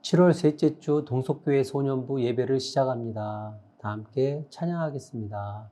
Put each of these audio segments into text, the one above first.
7월 셋째 주 동석교회 소년부 예배를 시작합니다. 다 함께 찬양하겠습니다.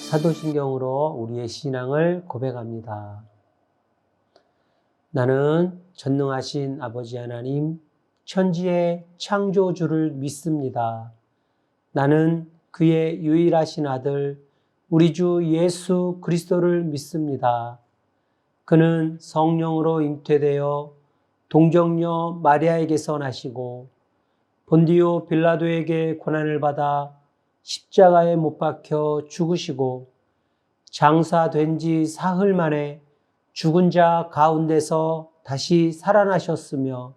사도신경으로 우리의 신앙을 고백합니다. 나는 전능하신 아버지 하나님, 천지의 창조주를 믿습니다. 나는 그의 유일하신 아들, 우리 주 예수 그리스도를 믿습니다. 그는 성령으로 잉태되어 동정녀 마리아에게서 나시고 본디오 빌라도에게 고난을 받아 십자가에 못 박혀 죽으시고 장사된 지 사흘 만에 죽은 자 가운데서 다시 살아나셨으며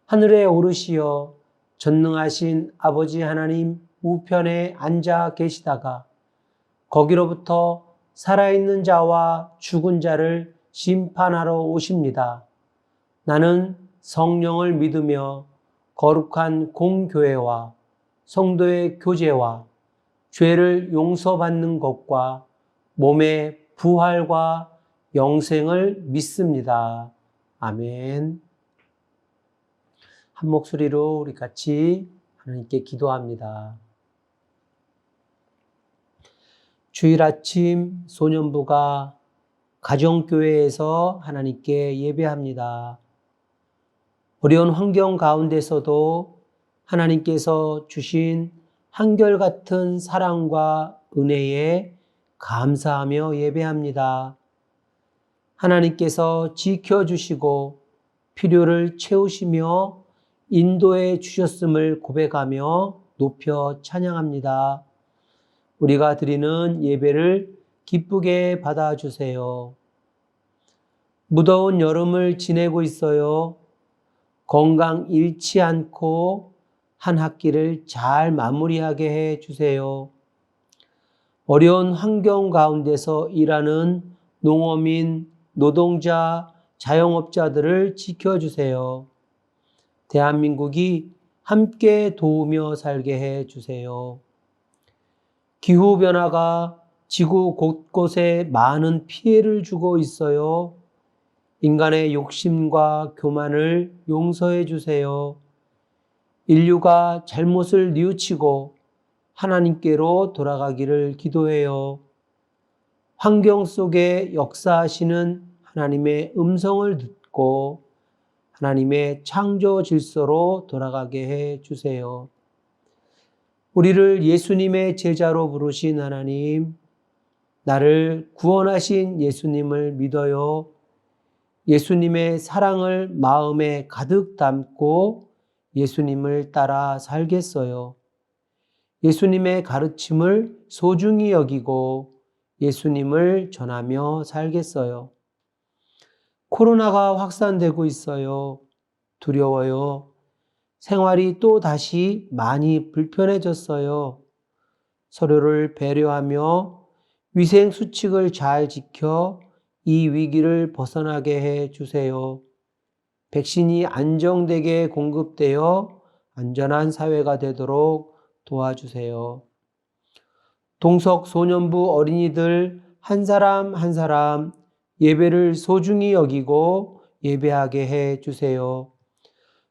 하늘에 오르시어 전능하신 아버지 하나님 우편에 앉아 계시다가 거기로부터 살아있는 자와 죽은 자를 심판하러 오십니다. 나는 성령을 믿으며 거룩한 공교회와 성도의 교제와 죄를 용서받는 것과 몸의 부활과 영생을 믿습니다. 아멘. 한 목소리로 우리 같이 하나님께 기도합니다. 주일 아침 소년부가 가정교회에서 하나님께 예배합니다. 어려운 환경 가운데서도 하나님께서 주신 한결같은 사랑과 은혜에 감사하며 예배합니다. 하나님께서 지켜주시고 필요를 채우시며 인도해 주셨음을 고백하며 높여 찬양합니다. 우리가 드리는 예배를 기쁘게 받아주세요. 무더운 여름을 지내고 있어요. 건강 잃지 않고 한 학기를 잘 마무리하게 해 주세요. 어려운 환경 가운데서 일하는 농어민, 노동자, 자영업자들을 지켜주세요. 대한민국이 함께 도우며 살게 해 주세요. 기후변화가 지구 곳곳에 많은 피해를 주고 있어요. 인간의 욕심과 교만을 용서해 주세요. 인류가 잘못을 뉘우치고 하나님께로 돌아가기를 기도해요. 환경 속에 역사하시는 하나님의 음성을 듣고 하나님의 창조 질서로 돌아가게 해 주세요. 우리를 예수님의 제자로 부르신 하나님, 나를 구원하신 예수님을 믿어요. 예수님의 사랑을 마음에 가득 담고 예수님을 따라 살겠어요. 예수님의 가르침을 소중히 여기고 예수님을 전하며 살겠어요. 코로나가 확산되고 있어요. 두려워요. 생활이 또 다시 많이 불편해졌어요. 서로를 배려하며 위생 수칙을 잘 지켜 이 위기를 벗어나게 해 주세요. 백신이 안정되게 공급되어 안전한 사회가 되도록 도와주세요. 동석 소년부 어린이들 한 사람 한 사람 예배를 소중히 여기고 예배하게 해 주세요.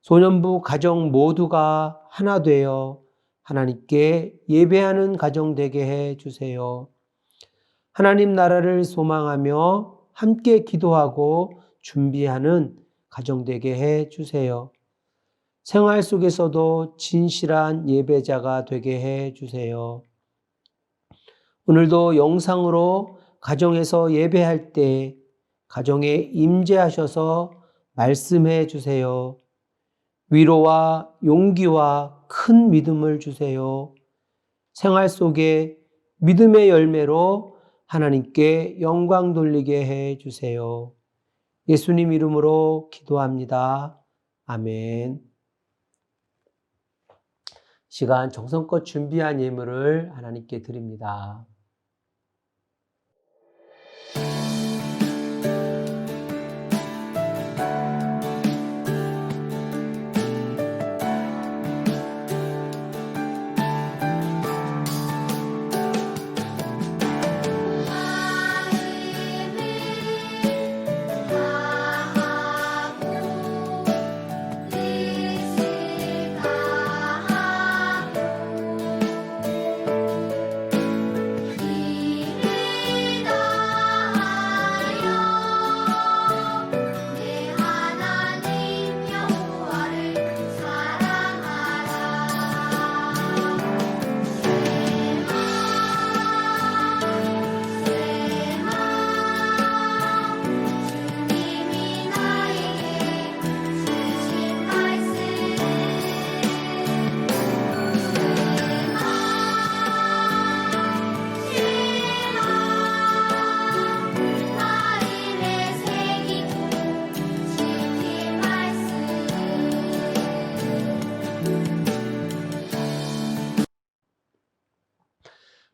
소년부 가정 모두가 하나 되어 하나님께 예배하는 가정 되게 해 주세요. 하나님 나라를 소망하며 함께 기도하고 준비하는 가정 되게 해 주세요. 생활 속에서도 진실한 예배자가 되게 해 주세요. 오늘도 영상으로 가정에서 예배할 때 가정에 임재하셔서 말씀해 주세요. 위로와 용기와 큰 믿음을 주세요. 생활 속에 믿음의 열매로 하나님께 영광 돌리게 해 주세요. 예수님 이름으로 기도합니다. 아멘. 시간 정성껏 준비한 예물을 하나님께 드립니다. 이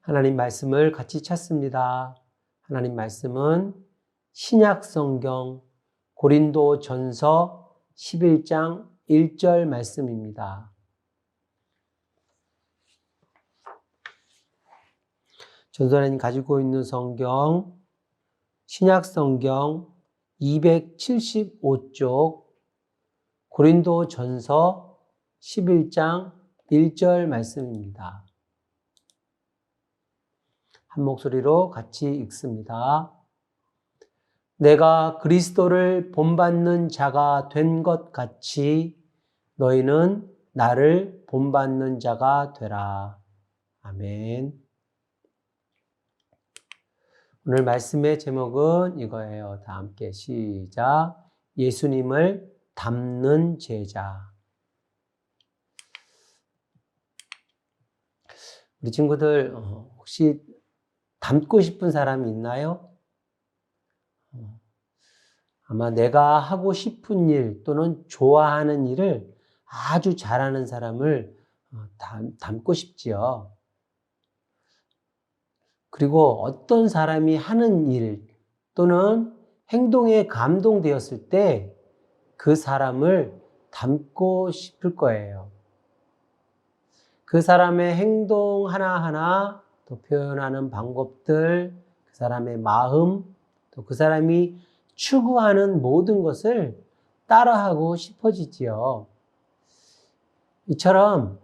하나님 말씀을 같이 찾습니다. 하나님 말씀은 신약 성경 고린도전서 11장 1절 말씀입니다. 전선생님 가지고 있는 성경 신약 성경 275쪽 고린도전서 11장 1절 말씀입니다. 한 목소리로 같이 읽습니다. 내가 그리스도를 본받는 자가 된 것 같이 너희는 나를 본받는 자가 되라. 아멘. 오늘 말씀의 제목은 이거예요. 다 함께 시작. 예수님을 닮는 제자. 우리 친구들 혹시 닮고 싶은 사람이 있나요? 아마 내가 하고 싶은 일 또는 좋아하는 일을 아주 잘하는 사람을 닮고 싶지요. 그리고 어떤 사람이 하는 일 또는 행동에 감동되었을 때 그 사람을 닮고 싶을 거예요. 그 사람의 행동 하나하나, 또 표현하는 방법들, 그 사람의 마음, 또 그 사람이 추구하는 모든 것을 따라하고 싶어지지요. 이처럼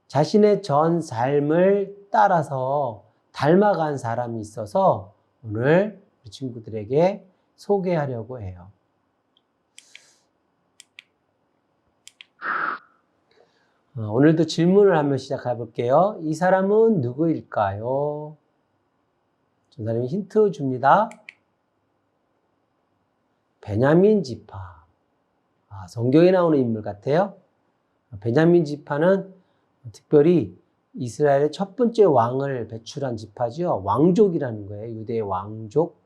자신의 전 삶을 따라서 닮아간 사람이 있어서 오늘 우리 친구들에게 소개하려고 해요. 오늘도 질문을 한번 시작해 볼게요. 이 사람은 누구일까요? 전사님이 힌트 줍니다. 베냐민 지파. 성경에 나오는 인물 같아요. 베냐민 지파는 특별히 이스라엘의 첫 번째 왕을 배출한 지파죠. 왕족이라는 거예요. 유대의 왕족.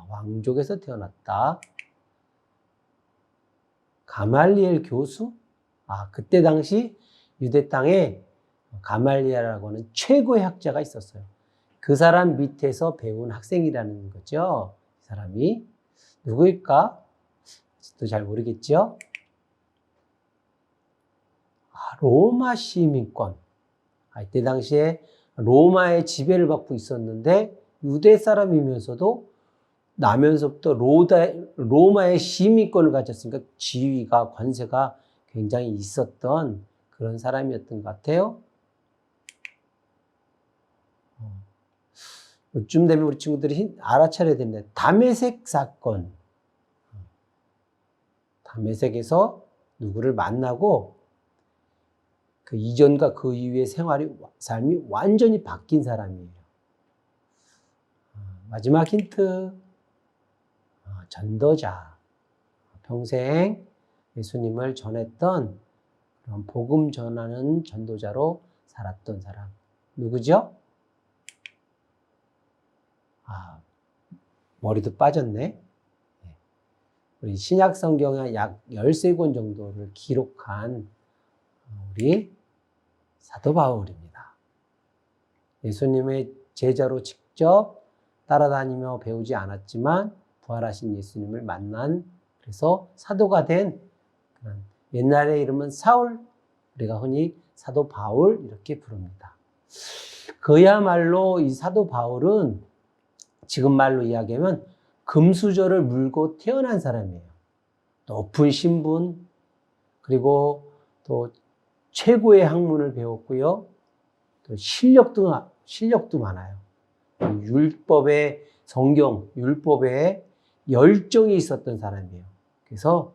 왕족에서 태어났다. 가말리엘 교수? 그때 당시 유대 땅에 가말리엘이라고 하는 최고의 학자가 있었어요. 그 사람 밑에서 배운 학생이라는 거죠. 이 사람이 누구일까? 또 잘 모르겠죠? 로마 시민권. 이때 당시에 로마의 지배를 받고 있었는데 유대 사람이면서도 나면서부터 로마의 시민권을 가졌으니까 지위가 관세가 굉장히 있었던 그런 사람이었던 것 같아요. 이쯤 되면 우리 친구들이 알아차려야 됩니다. 다메섹 사건. 다메섹에서 누구를 만나고 그 이전과 그 이후의 삶이 완전히 바뀐 사람이에요. 마지막 힌트. 전도자. 평생 예수님을 전했던 그런 복음 전하는 전도자로 살았던 사람. 누구죠? 머리도 빠졌네. 우리 신약 성경의 약 13권 정도를 기록한 우리 사도 바울입니다. 예수님의 제자로 직접 따라다니며 배우지 않았지만 부활하신 예수님을 만난, 그래서 사도가 된 그런, 옛날의 이름은 사울, 우리가 흔히 사도 바울 이렇게 부릅니다. 그야말로 이 사도 바울은 지금 말로 이야기하면 금수저를 물고 태어난 사람이에요. 높은 신분, 그리고 또 최고의 학문을 배웠고요. 또 실력도 많아요. 율법의 성경, 율법에 열정이 있었던 사람이에요. 그래서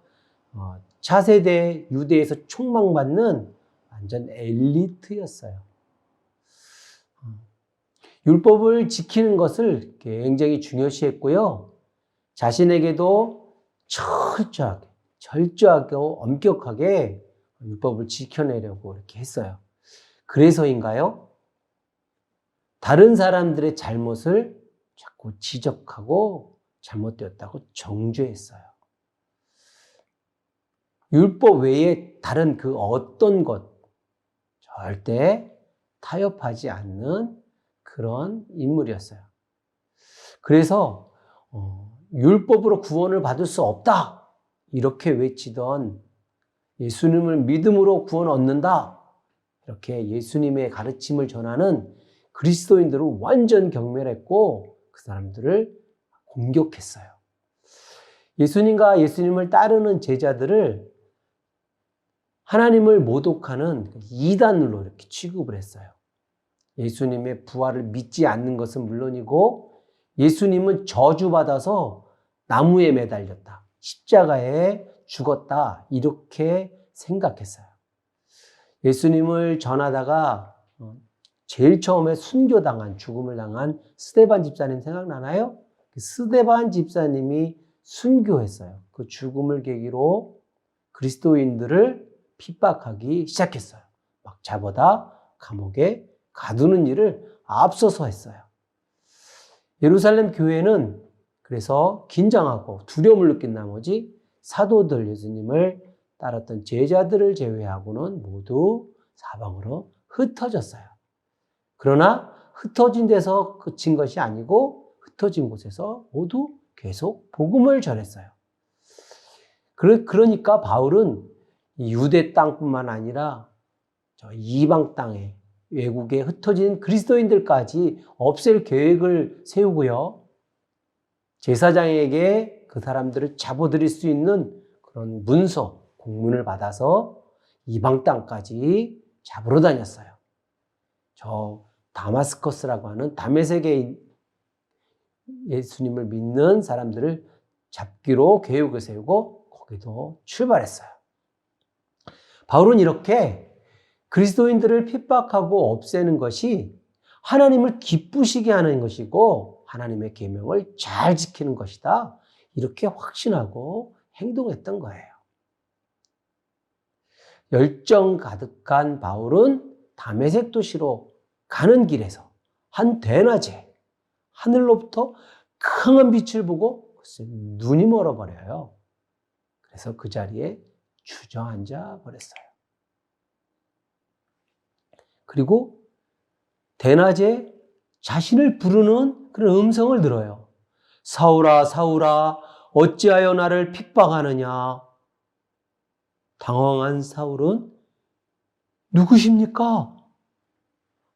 차세대 유대에서 촉망받는 완전 엘리트였어요. 율법을 지키는 것을 굉장히 중요시했고요. 자신에게도 철저하게, 엄격하게 율법을 지켜내려고 이렇게 했어요. 그래서인가요? 다른 사람들의 잘못을 자꾸 지적하고 잘못되었다고 정죄했어요. 율법 외에 다른 그 어떤 것, 절대 타협하지 않는 그런 인물이었어요. 그래서 율법으로 구원을 받을 수 없다 이렇게 외치던 예수님을 믿음으로 구원 얻는다 이렇게 예수님의 가르침을 전하는 그리스도인들을 완전 경멸했고 그 사람들을 공격했어요. 예수님과 예수님을 따르는 제자들을 하나님을 모독하는 이단으로 이렇게 취급을 했어요. 예수님의 부활을 믿지 않는 것은 물론이고 예수님은 저주받아서 나무에 매달렸다. 십자가에 죽었다. 이렇게 생각했어요. 예수님을 전하다가 제일 처음에 순교당한, 죽음을 당한 스데반 집사님 생각나나요? 스데반 집사님이 순교했어요. 그 죽음을 계기로 그리스도인들을 핍박하기 시작했어요. 막 잡아다 감옥에 가두는 일을 앞서서 했어요. 예루살렘 교회는 그래서 긴장하고 두려움을 느낀 나머지 사도들, 예수님을 따랐던 제자들을 제외하고는 모두 사방으로 흩어졌어요. 그러나 흩어진 데서 그친 것이 아니고 흩어진 곳에서 모두 계속 복음을 전했어요. 그러니까 바울은 유대 땅뿐만 아니라 저 이방 땅에 외국에 흩어진 그리스도인들까지 없앨 계획을 세우고요. 제사장에게 그 사람들을 잡아들일 수 있는 그런 문서, 공문을 받아서 이방 땅까지 잡으러 다녔어요. 저 다마스커스라고 하는 다메섹에 예수님을 믿는 사람들을 잡기로 계획을 세우고 거기도 출발했어요. 바울은 이렇게 그리스도인들을 핍박하고 없애는 것이 하나님을 기쁘시게 하는 것이고 하나님의 계명을 잘 지키는 것이다. 이렇게 확신하고 행동했던 거예요. 열정 가득한 바울은 다메섹 도시로 가는 길에서 한 대낮에 하늘로부터 강한 빛을 보고 눈이 멀어버려요. 그래서 그 자리에 주저앉아 버렸어요. 그리고 대낮에 자신을 부르는 그런 음성을 들어요. 사울아, 사울아, 어찌하여 나를 핍박하느냐? 당황한 사울은 누구십니까?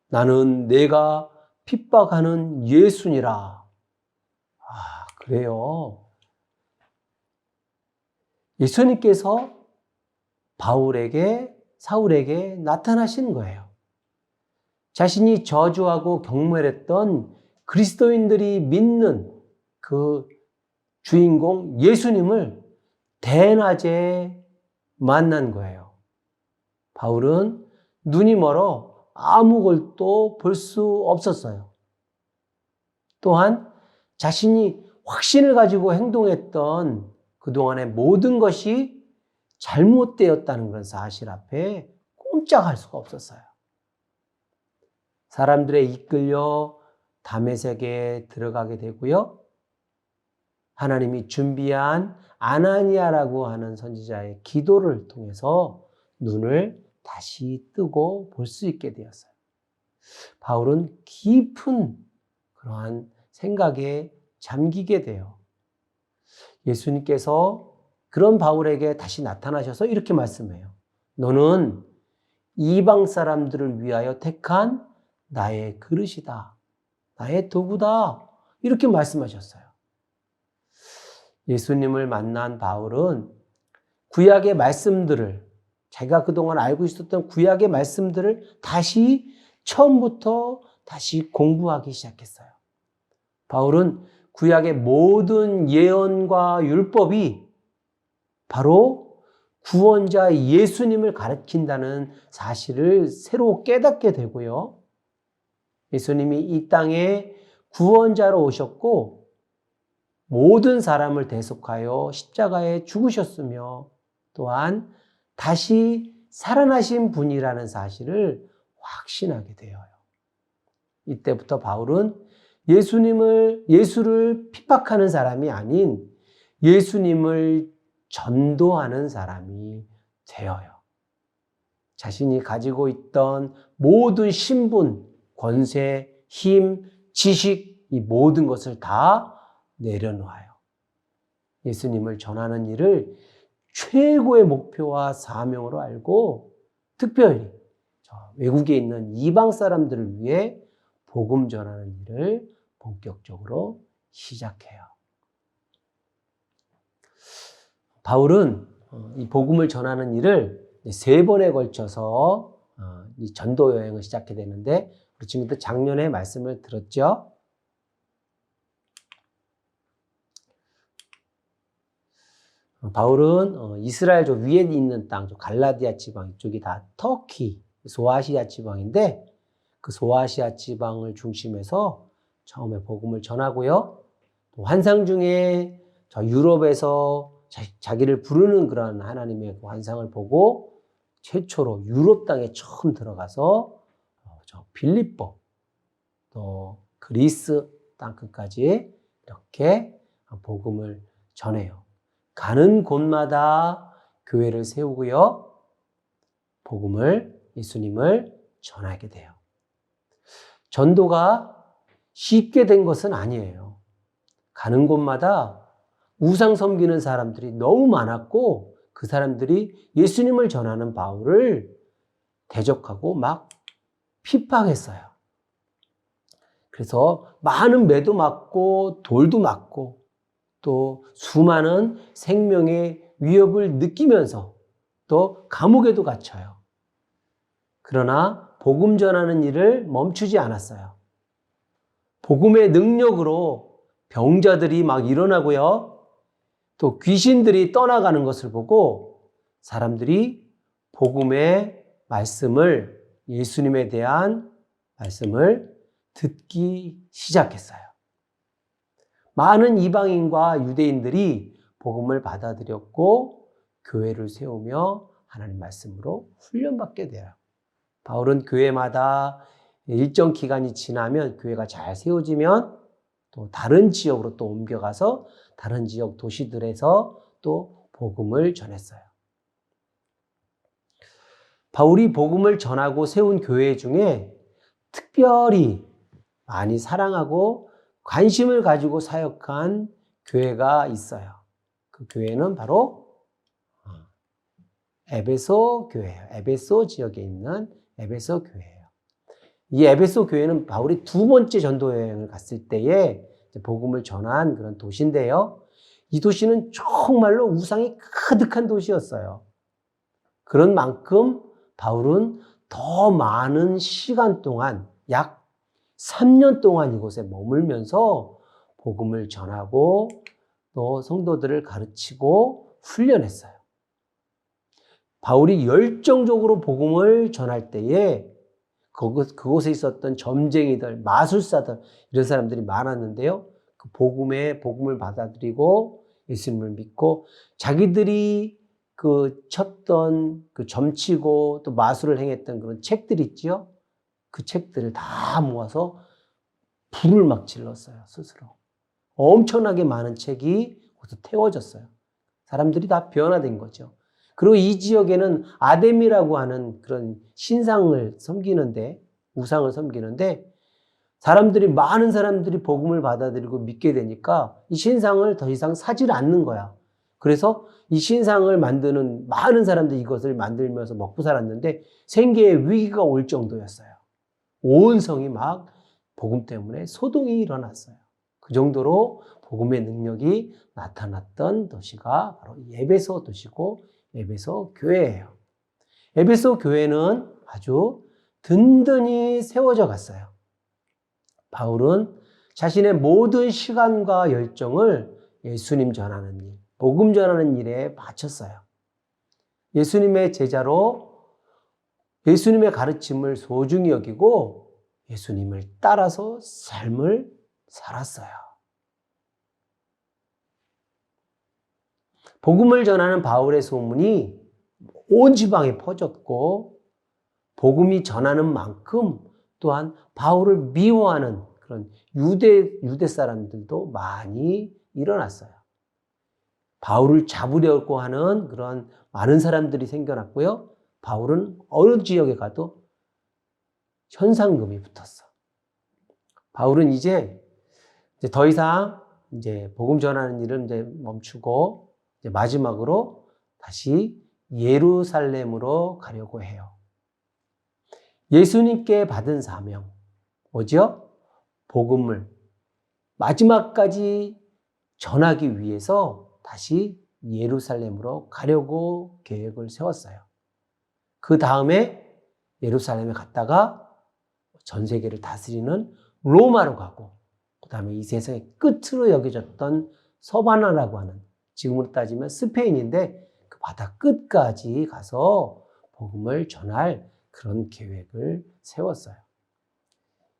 나는 내가 핍박하는 예수니라. 그래요. 예수님께서 사울에게 나타나신 거예요. 자신이 저주하고 경멸했던 그리스도인들이 믿는 그 주인공 예수님을 대낮에 만난 거예요. 바울은 눈이 멀어 아무것도 볼 수 없었어요. 또한 자신이 확신을 가지고 행동했던 그동안의 모든 것이 잘못되었다는 그런 사실 앞에 꼼짝할 수가 없었어요. 사람들에 이끌려 다메섹에 들어가게 되고요. 하나님이 준비한 아나니아라고 하는 선지자의 기도를 통해서 눈을 다시 뜨고 볼 수 있게 되었어요. 바울은 깊은 그러한 생각에 잠기게 돼요. 예수님께서 그런 바울에게 다시 나타나셔서 이렇게 말씀해요. 너는 이방 사람들을 위하여 택한 나의 그릇이다. 나의 도구다. 이렇게 말씀하셨어요. 예수님을 만난 바울은 구약의 말씀들을 자기가 그동안 알고 있었던 구약의 말씀들을 다시 처음부터 다시 공부하기 시작했어요. 바울은 구약의 모든 예언과 율법이 바로 구원자 예수님을 가리킨다는 사실을 새로 깨닫게 되고요. 예수님이 이 땅에 구원자로 오셨고 모든 사람을 대속하여 십자가에 죽으셨으며 또한 다시 살아나신 분이라는 사실을 확신하게 되어요. 이때부터 바울은 예수를 핍박하는 사람이 아닌 예수님을 전도하는 사람이 되어요. 자신이 가지고 있던 모든 신분, 권세, 힘, 지식, 이 모든 것을 다 내려놓아요. 예수님을 전하는 일을 최고의 목표와 사명으로 알고 특별히 외국에 있는 이방 사람들을 위해 복음 전하는 일을 본격적으로 시작해요. 바울은 이 복음을 전하는 일을 3번에 걸쳐서 이 전도 여행을 시작하게 되는데, 우리 친구들 작년에 말씀을 들었죠? 바울은 이스라엘 저 위에 있는 땅, 갈라디아 지방, 이쪽이 다 터키, 소아시아 지방인데, 그 소아시아 지방을 중심해서 처음에 복음을 전하고요. 또 환상 중에 저 유럽에서 자기를 부르는 그런 하나님의 그 환상을 보고 최초로 유럽 땅에 처음 들어가서 저 빌립보, 또 그리스 땅끝까지 이렇게 복음을 전해요. 가는 곳마다 교회를 세우고요. 복음을, 예수님을 전하게 돼요. 전도가 쉽게 된 것은 아니에요. 가는 곳마다 우상 섬기는 사람들이 너무 많았고, 그 사람들이 예수님을 전하는 바울을 대적하고 막 핍박했어요. 그래서 많은 매도 맞고 돌도 맞고 또 수많은 생명의 위협을 느끼면서 또 감옥에도 갇혀요. 그러나 복음 전하는 일을 멈추지 않았어요. 복음의 능력으로 병자들이 막 일어나고요. 또 귀신들이 떠나가는 것을 보고 사람들이 복음의 말씀을, 예수님에 대한 말씀을 듣기 시작했어요. 많은 이방인과 유대인들이 복음을 받아들였고 교회를 세우며 하나님 말씀으로 훈련받게 돼요. 바울은 교회마다 일정 기간이 지나면 교회가 잘 세워지면 또 다른 지역으로 또 옮겨가서 다른 지역 도시들에서 또 복음을 전했어요. 바울이 복음을 전하고 세운 교회 중에 특별히 많이 사랑하고 관심을 가지고 사역한 교회가 있어요. 그 교회는 바로 에베소 교회예요. 에베소 지역에 있는 에베소 교회예요. 이 에베소 교회는 바울이 2번째 전도 여행을 갔을 때에 복음을 전한 그런 도시인데요. 이 도시는 정말로 우상이 가득한 도시였어요. 그런 만큼 바울은 더 많은 시간 동안, 약 3년 동안 이곳에 머물면서 복음을 전하고 또 성도들을 가르치고 훈련했어요. 바울이 열정적으로 복음을 전할 때에 그곳에 있었던 점쟁이들, 마술사들, 이런 사람들이 많았는데요. 그 복음을 받아들이고 예수님을 믿고 자기들이 그 쳤던 그 점치고 또 마술을 행했던 그런 책들 있죠. 그 책들을 다 모아서 불을 막 질렀어요, 스스로. 엄청나게 많은 책이 거기서 태워졌어요. 사람들이 다 변화된 거죠. 그리고 이 지역에는 아뎀이라고 하는 그런 신상을 섬기는데, 우상을 섬기는데, 많은 사람들이 복음을 받아들이고 믿게 되니까 이 신상을 더 이상 사질 않는 거야. 그래서 이 신상을 만드는 많은 사람들이 이것을 만들면서 먹고 살았는데 생계에 위기가 올 정도였어요. 온 성이 막 복음 때문에 소동이 일어났어요. 그 정도로 복음의 능력이 나타났던 도시가 바로 에베소 도시고 에베소 교회예요. 에베소 교회는 아주 든든히 세워져 갔어요. 바울은 자신의 모든 시간과 열정을 예수님 전하는 일, 복음 전하는 일에 바쳤어요. 예수님의 제자로 예수님의 가르침을 소중히 여기고 예수님을 따라서 삶을 살았어요. 복음을 전하는 바울의 소문이 온 지방에 퍼졌고 복음이 전하는 만큼 또한 바울을 미워하는 그런 유대 사람들도 많이 일어났어요. 바울을 잡으려고 하는 그런 많은 사람들이 생겨났고요. 바울은 어느 지역에 가도 현상금이 붙었어. 바울은 이제 더 이상 이제 복음 전하는 일은 이제 멈추고 이제 마지막으로 다시 예루살렘으로 가려고 해요. 예수님께 받은 사명, 뭐죠? 복음을 마지막까지 전하기 위해서 다시 예루살렘으로 가려고 계획을 세웠어요. 그 다음에 예루살렘에 갔다가 전 세계를 다스리는 로마로 가고, 그 다음에 이 세상의 끝으로 여겨졌던 서바나라고 하는, 지금으로 따지면 스페인인데 그 바다 끝까지 가서 복음을 전할 그런 계획을 세웠어요.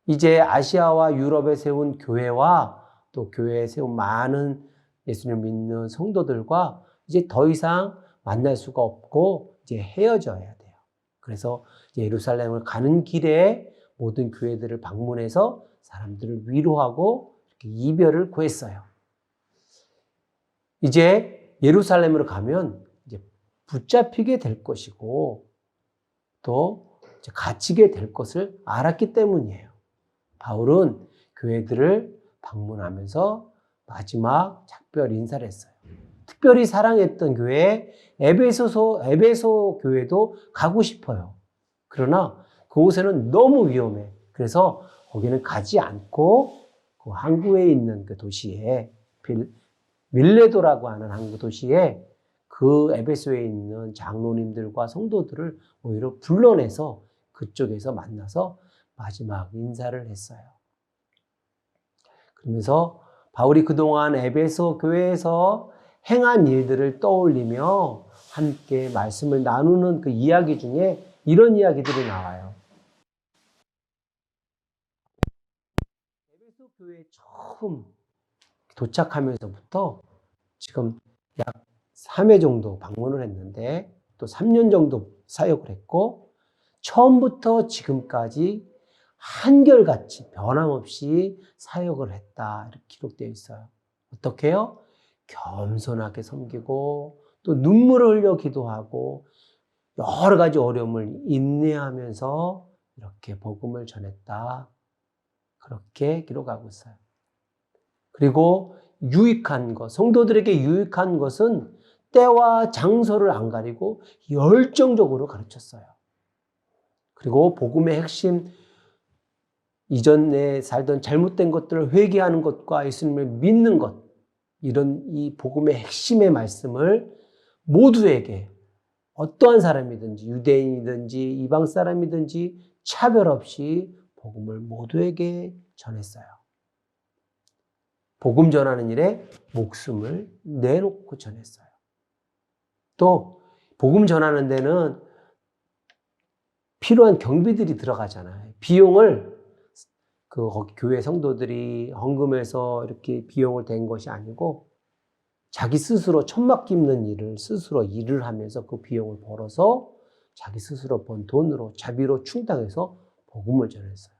이제 아시아와 유럽에 세운 교회와 또 교회에 세운 많은 예수님을 믿는 성도들과 이제 더 이상 만날 수가 없고 이제 헤어져야 돼요. 그래서 예루살렘을 가는 길에 모든 교회들을 방문해서 사람들을 위로하고 이렇게 이별을 구했어요. 이제 예루살렘으로 가면 이제 붙잡히게 될 것이고 또 이제 갇히게 될 것을 알았기 때문이에요. 바울은 교회들을 방문하면서 마지막 작별 인사를 했어요. 특별히 사랑했던 교회 에베소 교회도 가고 싶어요. 그러나 그곳에는 너무 위험해. 그래서 거기는 가지 않고 그 항구에 있는 그 도시에 밀레도라고 하는 항구 도시에 그 에베소에 있는 장로님들과 성도들을 오히려 불러내서 그쪽에서 만나서 마지막 인사를 했어요. 그러면서 바울이 그동안 에베소 교회에서 행한 일들을 떠올리며 함께 말씀을 나누는 그 이야기 중에 이런 이야기들이 나와요. 에베소 교회에 처음 도착하면서부터 지금 약 3회 정도 방문을 했는데 또 3년 정도 사역을 했고 처음부터 지금까지 한결같이 변함없이 사역을 했다 이렇게 기록되어 있어요. 어떻게 해요? 겸손하게 섬기고 또 눈물을 흘려 기도하고 여러 가지 어려움을 인내하면서 이렇게 복음을 전했다. 그렇게 기록하고 있어요. 그리고 유익한 것, 성도들에게 유익한 것은 때와 장소를 안 가리고 열정적으로 가르쳤어요. 그리고 복음의 핵심, 이전에 살던 잘못된 것들을 회개하는 것과 예수님을 믿는 것, 이런 이 복음의 핵심의 말씀을 모두에게 어떠한 사람이든지 유대인이든지 이방 사람이든지 차별 없이 복음을 모두에게 전했어요. 복음 전하는 일에 목숨을 내놓고 전했어요. 또 복음 전하는 데는 필요한 경비들이 들어가잖아요. 비용을 거기 교회 성도들이 헌금해서 이렇게 비용을 댄 것이 아니고 자기 스스로 천막 깁는 일을 스스로 일을 하면서 그 비용을 벌어서 자기 스스로 번 돈으로 자비로 충당해서 복음을 전했어요.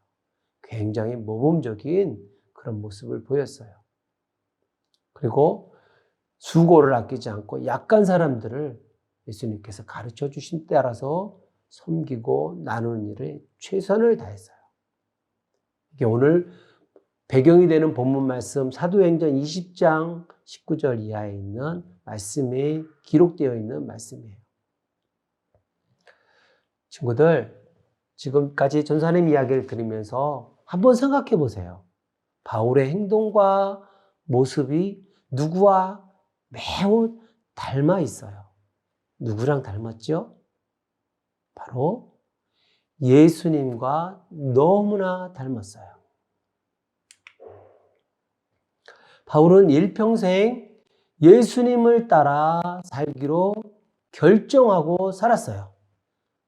굉장히 모범적인 그런 모습을 보였어요. 그리고 수고를 아끼지 않고 약한 사람들을 예수님께서 가르쳐 주신 따라서 섬기고 나누는 일에 최선을 다했어요. 이게 오늘 배경이 되는 본문 말씀 사도행전 20장 19절 이하에 있는 말씀이 기록되어 있는 말씀이에요. 친구들, 지금까지 전사님 이야기를 들으면서 한번 생각해 보세요. 바울의 행동과 모습이 누구와 매우 닮아 있어요. 누구랑 닮았죠? 바로 예수님과 너무나 닮았어요. 바울은 일평생 예수님을 따라 살기로 결정하고 살았어요.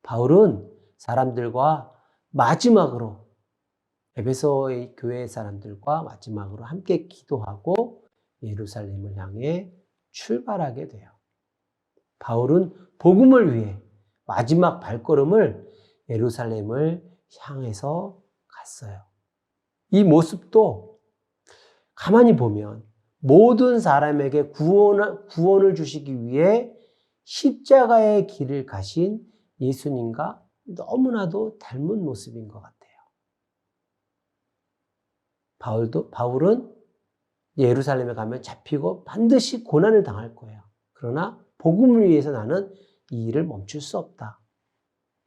바울은 사람들과 마지막으로 에베소의 교회 사람들과 마지막으로 함께 기도하고 예루살렘을 향해 출발하게 돼요. 바울은 복음을 위해 마지막 발걸음을 예루살렘을 향해서 갔어요. 이 모습도 가만히 보면 모든 사람에게 구원을 주시기 위해 십자가의 길을 가신 예수님과 너무나도 닮은 모습인 것 같아요. 바울은 예루살렘에 가면 잡히고 반드시 고난을 당할 거예요. 그러나 복음을 위해서 나는 이 일을 멈출 수 없다.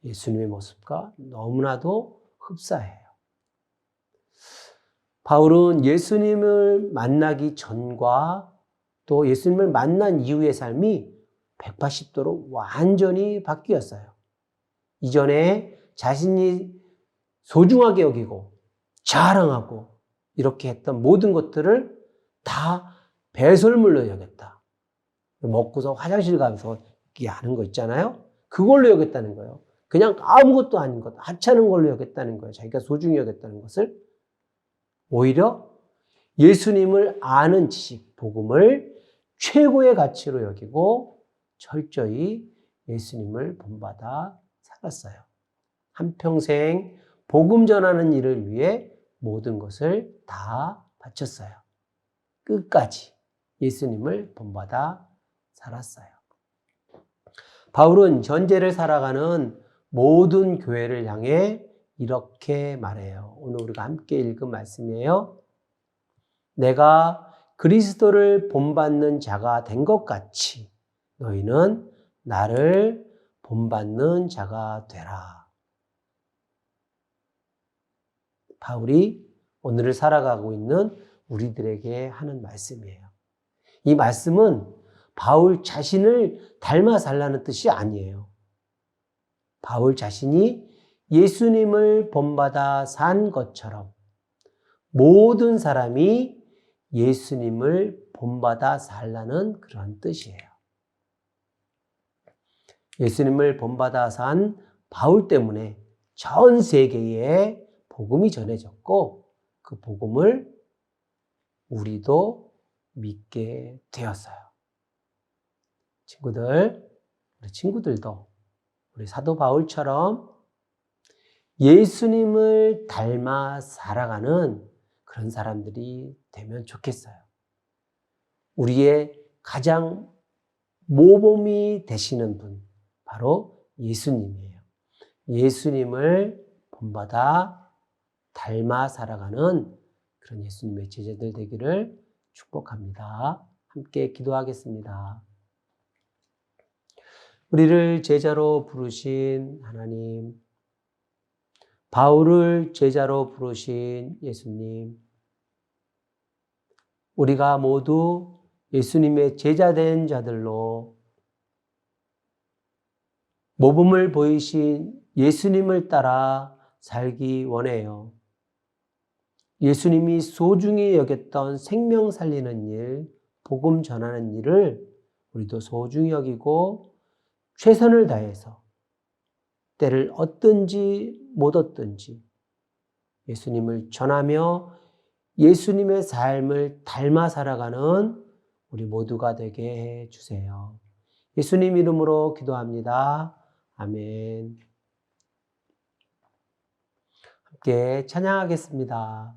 예수님의 모습과 너무나도 흡사해요. 바울은 예수님을 만나기 전과 또 예수님을 만난 이후의 삶이 180도로 완전히 바뀌었어요. 이전에 자신이 소중하게 여기고 자랑하고 이렇게 했던 모든 것들을 다 배설물로 여겼다. 먹고서 화장실 가면서 이렇게 하는 거 있잖아요. 그걸로 여겼다는 거예요. 그냥 아무것도 아닌 것, 하찮은 걸로 여겼다는 거예요. 자기가 소중히 여겼다는 것을. 오히려 예수님을 아는 지식, 복음을 최고의 가치로 여기고 철저히 예수님을 본받아 살았어요. 한평생 복음 전하는 일을 위해 모든 것을 다 바쳤어요. 끝까지 예수님을 본받아 살았어요. 바울은 현재를 살아가는 모든 교회를 향해 이렇게 말해요. 오늘 우리가 함께 읽은 말씀이에요. 내가 그리스도를 본받는 자가 된 것 같이 너희는 나를 본받는 자가 되라. 바울이 오늘을 살아가고 있는 우리들에게 하는 말씀이에요. 이 말씀은 바울 자신을 닮아 살라는 뜻이 아니에요. 바울 자신이 예수님을 본받아 산 것처럼 모든 사람이 예수님을 본받아 살라는 그런 뜻이에요. 예수님을 본받아 산 바울 때문에 전 세계에 복음이 전해졌고 그 복음을 우리도 믿게 되었어요. 우리 친구들도 우리 사도 바울처럼 예수님을 닮아 살아가는 그런 사람들이 되면 좋겠어요. 우리의 가장 모범이 되시는 분, 바로 예수님이에요. 예수님을 본받아 닮아 살아가는 그런 예수님의 제자들 되기를 축복합니다. 함께 기도하겠습니다. 우리를 제자로 부르신 하나님, 바울을 제자로 부르신 예수님, 우리가 모두 예수님의 제자된 자들로 모범을 보이신 예수님을 따라 살기 원해요. 예수님이 소중히 여겼던 생명 살리는 일, 복음 전하는 일을 우리도 소중히 여기고 최선을 다해서 때를 얻든지 못 얻든지 예수님을 전하며 예수님의 삶을 닮아 살아가는 우리 모두가 되게 해주세요. 예수님 이름으로 기도합니다. 아멘. 함께 찬양하겠습니다.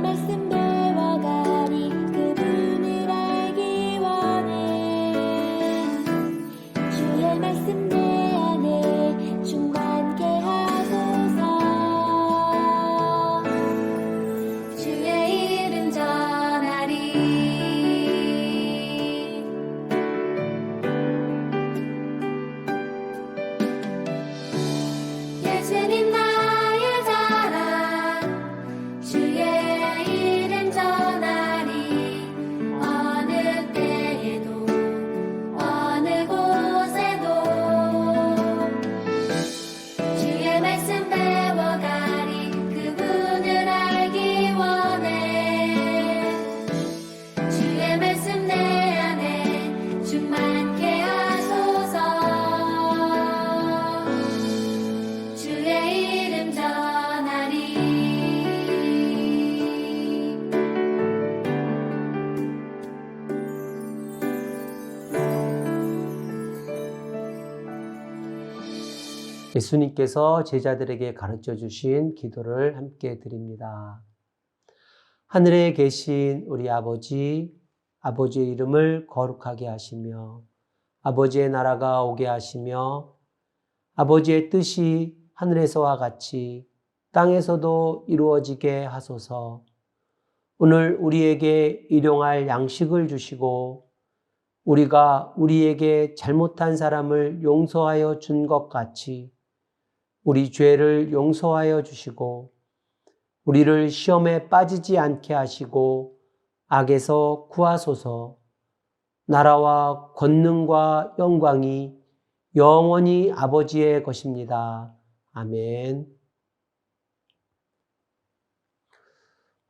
말씀 배워가니 그분을 알기 원해. 예수님께서 제자들에게 가르쳐 주신 기도를 함께 드립니다. 하늘에 계신 우리 아버지, 아버지의 이름을 거룩하게 하시며 아버지의 나라가 오게 하시며 아버지의 뜻이 하늘에서와 같이 땅에서도 이루어지게 하소서. 오늘 우리에게 일용할 양식을 주시고 우리가 우리에게 잘못한 사람을 용서하여 준 것 같이 우리 죄를 용서하여 주시고 우리를 시험에 빠지지 않게 하시고 악에서 구하소서. 나라와 권능과 영광이 영원히 아버지의 것입니다. 아멘.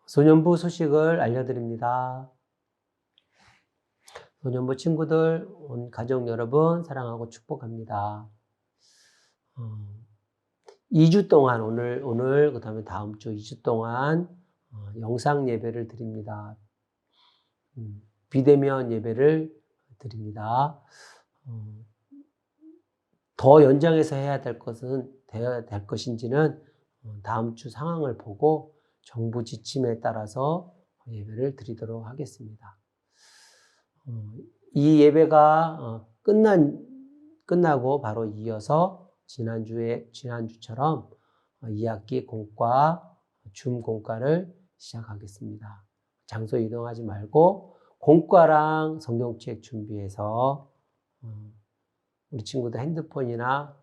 소년부 소식을 알려드립니다. 소년부 친구들, 온 가족 여러분 사랑하고 축복합니다. 2주 동안 오늘 그다음에 다음 주 2주 동안 영상 예배를 드립니다. 비대면 예배를 드립니다. 더 연장해서 해야 될 것인지는 다음 주 상황을 보고 정부 지침에 따라서 예배를 드리도록 하겠습니다. 이 예배가 끝나고 바로 이어서 지난주처럼 2학기 공과 줌 공과를 시작하겠습니다. 장소 이동하지 말고 공과랑 성경책 준비해서 우리 친구들 핸드폰이나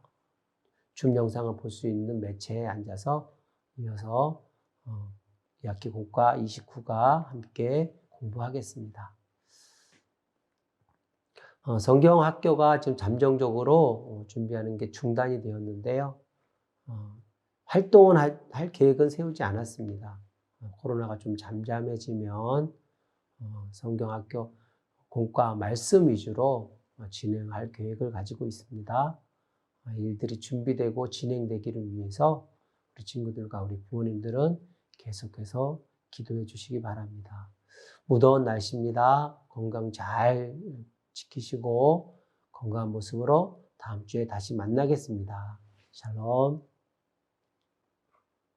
줌 영상을 볼 수 있는 매체에 앉아서 이어서 2학기 공과 29가 함께 공부하겠습니다. 성경 학교가 지금 잠정적으로 준비하는 게 중단이 되었는데요. 활동은 할 계획은 세우지 않았습니다. 코로나가 좀 잠잠해지면 성경 학교 공과 말씀 위주로 진행할 계획을 가지고 있습니다. 일들이 준비되고 진행되기를 위해서 우리 친구들과 우리 부모님들은 계속해서 기도해 주시기 바랍니다. 무더운 날씨입니다. 건강 잘 지키시고 건강한 모습으로 다음 주에 다시 만나겠습니다. 샬롬.